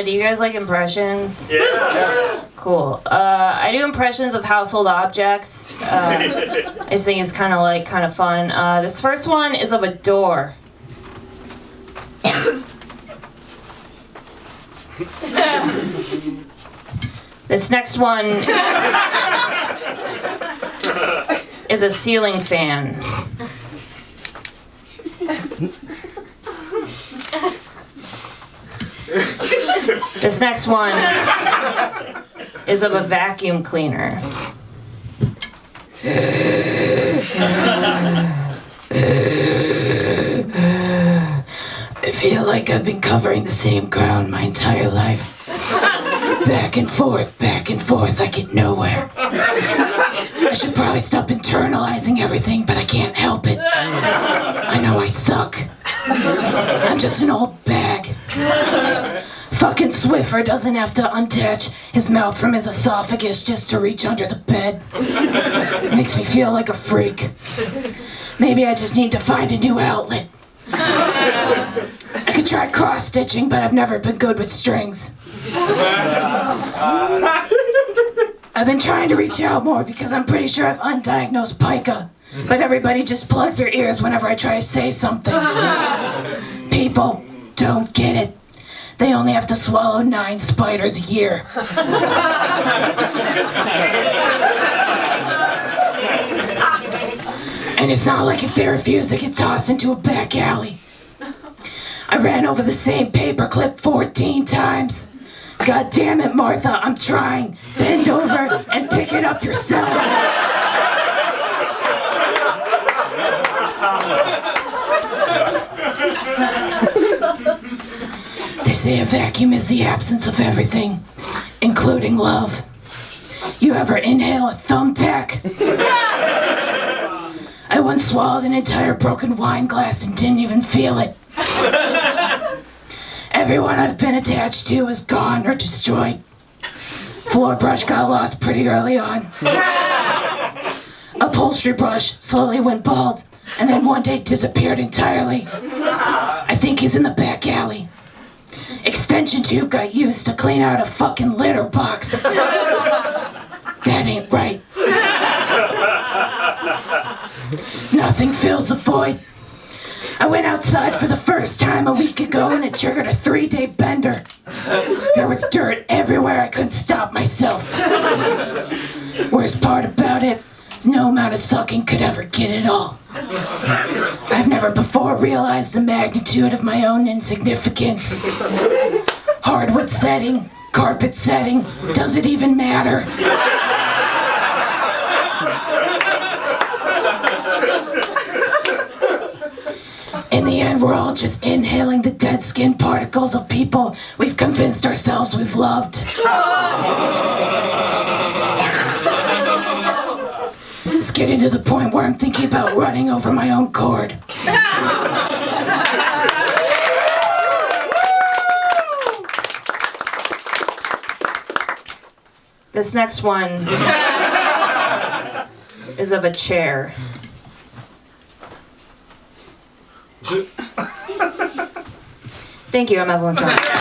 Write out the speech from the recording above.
Do you guys like impressions? Yeah. Yes. Cool. I do impressions of household objects. I just think it's kind of fun. This first one is of a door. This next one is a ceiling fan. This next one is of a vacuum cleaner. I feel like I've been covering the same ground my entire life. Back and forth, I get nowhere. I should probably stop internalizing everything, but I can't help it. I know I suck. I'm just an old bag. Fucking Swiffer doesn't have to unattach his mouth from his esophagus just to reach under the bed. Makes me feel like a freak. Maybe I just need to find a new outlet. I could try cross-stitching, but I've never been good with strings. I've been trying to reach out more because I'm pretty sure I've undiagnosed pica, but everybody just plugs their ears whenever I try to say something. People don't get it. They only have to swallow 9 spiders a year. And it's not like if they refuse, they get tossed into a back alley. I ran over the same paperclip 14 times. God damn it, Martha, I'm trying. Bend over and pick it up yourself. They say a vacuum is the absence of everything, including love. You ever inhale a thumbtack? I once swallowed an entire broken wine glass and didn't even feel it. Everyone I've been attached to is gone or destroyed. Floor brush got lost pretty early on. Upholstery brush slowly went bald and then one day disappeared entirely. I think he's in the back alley. Extension tube got used to clean out a fucking litter box. That ain't right. Nothing fills the void. I went outside for the first time a week ago and it triggered a 3-day bender. There was dirt everywhere, I couldn't stop myself. Worst part about it, no amount of sucking could ever get it all. I've never before realized the magnitude of my own insignificance. Hardwood setting, carpet setting, does it even matter? In the end, we're all just inhaling the dead skin particles of people we've convinced ourselves we've loved. It's getting to the point where I'm thinking about running over my own cord. This next one is of a chair. Thank you, I'm Evelyn Troutman.